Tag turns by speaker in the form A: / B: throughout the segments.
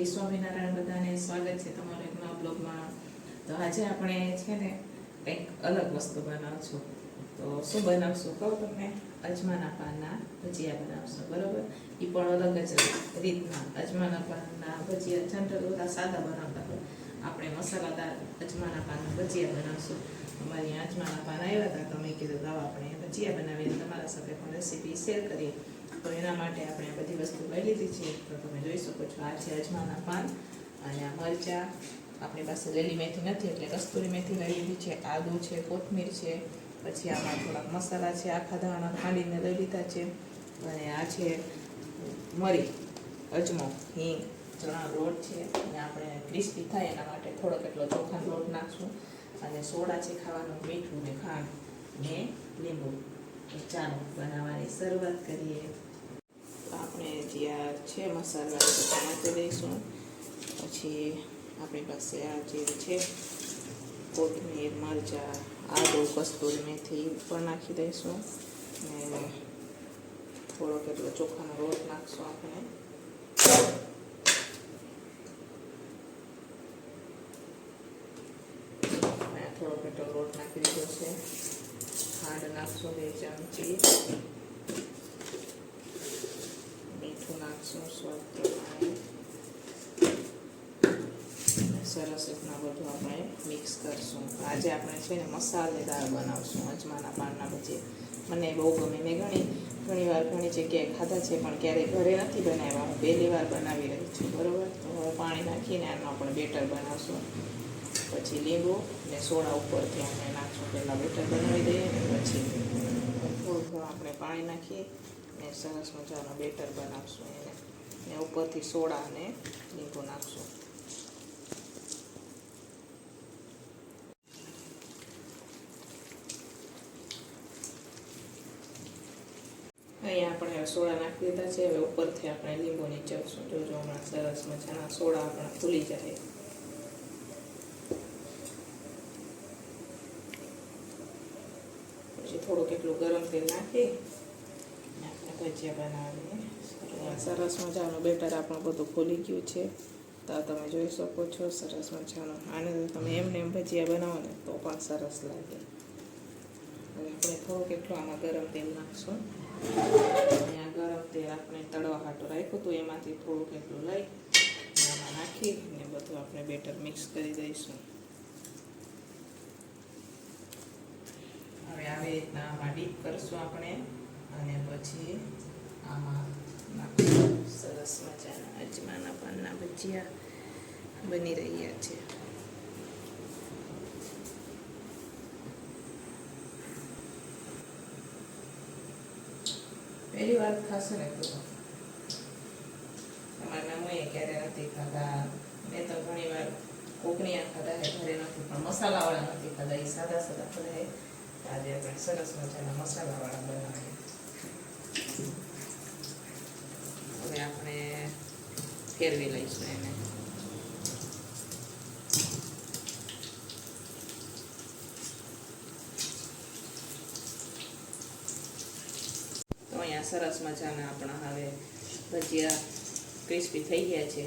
A: જય સ્વામિનારાયણ બધાને સ્વાગત છે તમારા એક નવા બ્લોગમાં. તો આજે આપણે છે ને કંઈક અલગ વસ્તુ બનાવશું. તો શું બનાવશું કહું તમને? અજમાના પાનના ભજીયા બનાવશું, બરોબર? એ પણ અલગ જ રીતના. અજમાના પાનના ભજીયા જનરલ બધા સાદા બનાવતા હોય, આપણે મસાલાદાર અજમાના પાનના ભજીયા બનાવશું. અમારી અજમાના પાન આવ્યા હતા તો મેં કીધું લાવો આપણે ભજીયા બનાવીને તમારા સાથે પણ રેસીપી શેર કરીએ. તો એના માટે આપણે બધી વસ્તુ લઈ લીધી છે. તો તમે જોઈ શકો છો, આ છે અજમાના પાન અને આ મરચાં. આપણી પાસે લીલી મેથી નથી એટલે કસ્તુરી મેથી લઈ લીધી છે, આદુ છે, કોથમીર છે, પછી આમાં થોડાક મસાલા છે, આખા ધાણા ખાંડીને લઈ લીધા છે, અને આ છે મરી, અજમો, હિંગ, ચણાનો લોટ છે, અને આપણે ક્રિસ્પી થાય એના માટે થોડોક એટલો ચોખાનો લોટ નાખશું, અને સોડા છે ખાવાનું, મીઠું ને ખાંડ ને લીંબુ. ચાલો બનાવવાની શરૂઆત કરીએ. આપણે જે આ છે મસાલા નાખી દઈશું. પછી આપણી પાસે આ જે છે કોથમીર, મરચાં, આદુ, કસ્તુરી મેથી ઉપર નાખી દઈશું, ને થોડોક એટલો ચોખાનો લોટ નાખશું આપણે. થોડોક એટલો લોટ નાખી દીધો છે. ખાંડ નાખશું 2 ચમચી, મીઠું નાખશું સ્વાદ પ્રમાણે. સરસ રીતના બધું આપણે મિક્સ કરશું. આજે આપણે છે ને મસાલેદાર બનાવશું અજમાના પાનના ભજીયા. મને બહુ ગમે. મેં ઘણી વાર ઘણી જગ્યાએ ખાધા છે, પણ ક્યારેય ઘરે નથી બનાવ્યા. હું પહેલી વાર બનાવી રહી છું, બરાબર? તો હવે પાણી નાખીને આનું આપણે બેટર બનાવશું. પછી લીંબુ ને સોડા ઉપરથી આપણે નાખશું. પહેલાં બેટર બનાવી દઈએ ને પછી થોડું આપણે પાણી નાખીએ ને સરસ મજાનું બેટર બનાવશું એને, ને ઉપરથી સોડા અને લીંબુ નાખશું. અહીંયા આપણે સોડા નાખી દીધા છે. હવે ઉપરથી આપણે લીંબુ નીચવશું. જોજો હમણાં સરસ મજાના સોડા આપણા ફૂલી જાય. પછી થોડુંક એટલું ગરમ તેલ નાખી આપણે ભજીયા બનાવીએ. સરસ મજાનું બેટર આપણું બધું ફૂલી ગયું છે. તો તમે જોઈ શકો છો સરસ મજાનું. આને તમે એમને એમ ભજીયા બનાવો ને તો પણ સરસ લાગે. હવે આપણે થોડુંક એટલું આમાં ગરમ તેલ નાખશું. અહીંયા ગરમ તેલ આપણે તળવા હાટું રાખ્યું હતું, એમાંથી થોડુંક એટલું લઈ આમાં નાખી ને બધું આપણે બેટર મિક્સ કરી દઈશું. હવે આવી રીતના આમાં ડીપ કરશું આપણે, અને પછી આમાં નાખશું. સરસ મજાના અજમાના પાનના ભજીયા બની રહ્યા છે. પહેલી વાર ખાશે ને તો તમારા નામોએ ક્યારે નથી ખાધા. મેં તો ઘણી વાર કોકનિયા ખાધા હે, ઘરે નથી, પણ મસાલાવાળા નથી ખાધા. એ સાદા સાદા ખાધા હે. આજે આપણે સરસ મજાના મસાલાવાળા બનાવીએ. હવે આપણે ફેરવી લઈશું એને. અહીંયા સરસ મજાના આપણા હવે ભજીયા ક્રિસ્પી થઈ ગયા છે.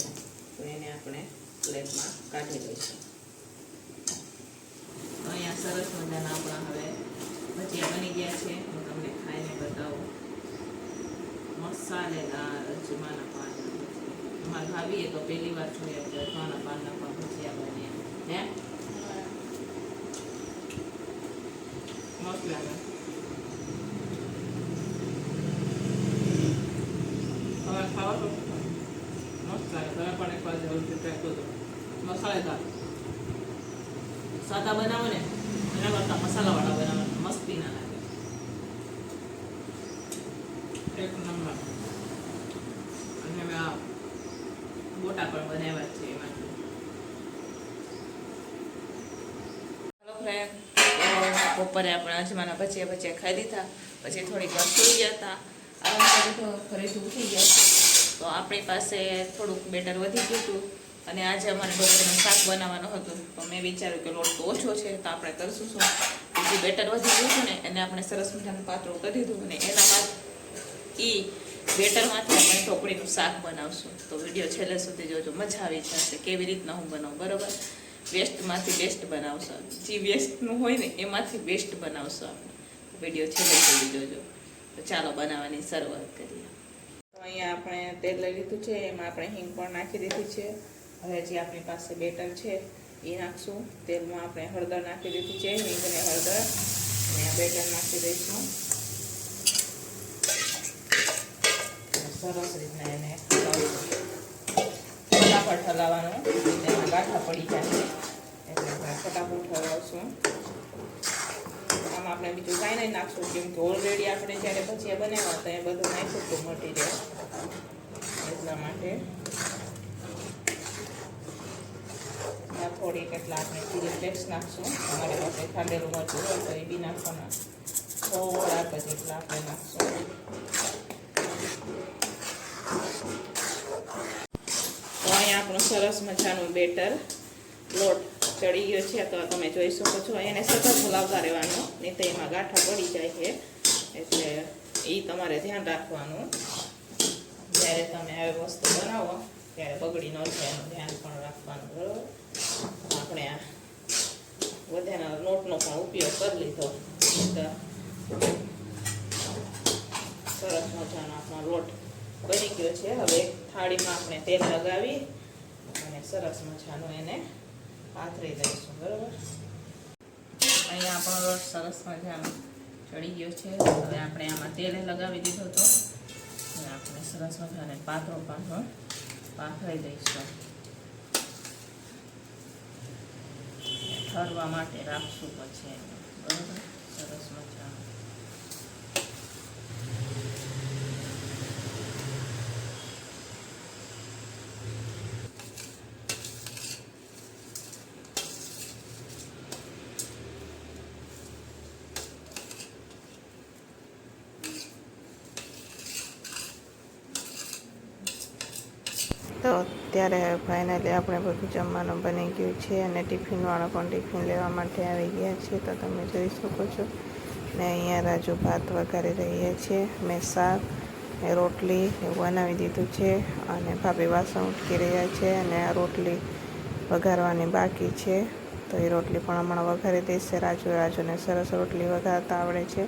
A: તો એને આપણે પ્લેટમાં કાઢી લઈશું. અહીંયા સરસ મજાના આપણા હવે ભજીયા બની ગયા છે. હું તમને ખાઈને બતાવું. મસાલેદાર અજમાના પાનના ભજીયા. અમારા ભાભીએ તો પહેલી વાર જોયા છે અજમાના પાનના પણ ભજીયા બન્યા. હે, મસ્ત લાગે. ખાવા તો મસ્ત લાગે. તમે પણ એકવાર જરૂર ટ્રાય કરજો. મસાલેદાર સાદા બનાવો ને એના કરતાં મસાલાવાળા બનાવો, મસ્તી ના લાગે. એક નંબર. અને હવે આ ગોટા પણ બનાવ્યા છે એમાંથી. હલો ફ્રેન્ડ, બપોરે આપણે અજમાના ભજીયા ખાઈ દીધા. પછી થોડીક વાર સુઈ ગયા હતા. ફરીથી ઉઠી ગયા તો આપણી પાસે થોડુંક બેટર વધી ગયું હતું, અને આજે અમારે બપોરનું શાક બનાવવાનું હતું. તો મેં વિચાર્યું કે લોટ તો ઓછો છે, તો આપણે કરશું શું, બીજું બેટર વધી ગયું હતું ને એને આપણે સરસ મજાનું પાતળું કરી દીધું, અને એના બાદ બેટરમાંથી આપણે ઢોકળીનું શાક બનાવશું. તો વિડીયો છેલ્લે સુધી જોજો, મજા આવી જશે કેવી રીતના હું બનાવું. બરાબર, વેસ્ટમાંથી બેસ્ટ બનાવશું. જે વેસ્ટનું હોય ને એમાંથી બેસ્ટ બનાવશું આપણે. વિડીયો છેલ્લે સુધી જોજો. તો ચાલો બનાવવાની શરૂઆત કરીએ. તો અહીંયા આપણે તેલ લઈ લીધું છે, એમાં આપણે હિંગ પણ નાખી દીધી છે. હવે જે આપણી પાસે બેટર છે એ નાખશું. તેલમાં આપણે હળદર નાખી દીધી છે, હિંગ અને હળદર, અને આ બેટર નાખી દઈશું. સરસ રીતના એને ફટાફટ હલાવવાનું, એમાં ગાંઠા પડી જાય એટલે આપણે ફટાફટ હલાવશું. આમાં આપણે બીજું કાંઈ નહીં નાખશું, કેમ કે ઓલરેડી આપણે જ્યારે ભજીયા બનાવ્યા હતા એ બધું નાખ્યું હતું મટીરિયલ, એટલા માટે. થોડી કેટલા આપણે ચીલી ફ્લેક્સ નાખશું. અમારી પાસે ખાંડેલું મરચું હોય તો એ બી નાખવાના. થોડાક જેટલા આપણે નાખશું. તો અહીંયા આપણું સરસ મજાનું બેટર લોટ ચડી ગયો છે. તો તમે જોઈ શકો છો, એને સતત હલાવતા રહેવાનું, નહીં તો એમાં ગાંઠા પડી જાય છે. એટલે એ તમારે ધ્યાન રાખવાનું. જ્યારે તમે આવી વસ્તુ બનાવો ત્યારે બગડી ન જાય એનું ધ્યાન પણ રાખવાનું. બરાબર, આપણે આ વધેના લોટનો પણ ઉપયોગ કરી લીધો. સરસ મજાનો આપણો લોટ બની ગયો છે. હવે થાળીમાં આપણે તેલ લગાવી અને સરસ મજાનું એને પાથરી દઈશું. બરાબર, અહીંયા આપણો લોટ સરસ મજાનો ચડી ગયો છે. હવે આપણે આમાં તેલ લગાવી દીધો હતો, આપણે સરસ મજાને પાતળો પાથરી દઈશું. ઠરવા માટે રાખશું પછી. બરાબર, સરસ મજાનું. તો ત્યારે ફાઇનલી આપણે બધું જમવાનું બની ગયું છે, અને ટિફિનવાળા પણ ટિફિન લેવા માટે આવી ગયા છે. તો તમે જોઈ શકો છો. ને અહીંયા રાજુ ભાત વઘારી રહ્યા છે. મેં શાક ને રોટલી એવું બનાવી દીધું છે, અને ભાભી વાસણ ઉટકી રહ્યા છે, અને આ રોટલી વઘારવાની બાકી છે. તો એ રોટલી પણ હમણાં વઘારી દઈશે. રાજુને સરસ રોટલી વઘારતા આવડે છે.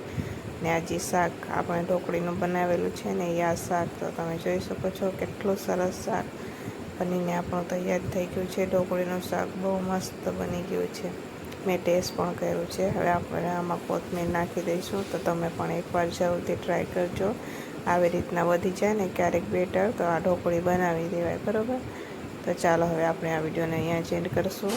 A: ને આ જે શાક આપણે ઢોકળીનું બનાવેલું છે ને એ આ શાક, તો તમે જોઈ શકો છો કેટલું સરસ શાક બનીને આપણું તૈયાર થઈ ગયું છે. ઢોકળીનું શાક બહુ મસ્ત બની ગયું છે. મેં ટેસ્ટ પણ કર્યું છે. હવે આપણે આમાં કોથમીર નાખી દઈશું. તો તમે પણ એકવાર જરૂરથી ટ્રાય કરજો. આવી રીતના વધી જાય ને ક્યારેક બેટર, તો આ ઢોકળી બનાવી દેવાય. બરાબર, તો ચાલો હવે આપણે આ વિડીયોને અહીંયા જ એન્ડ કરીશું.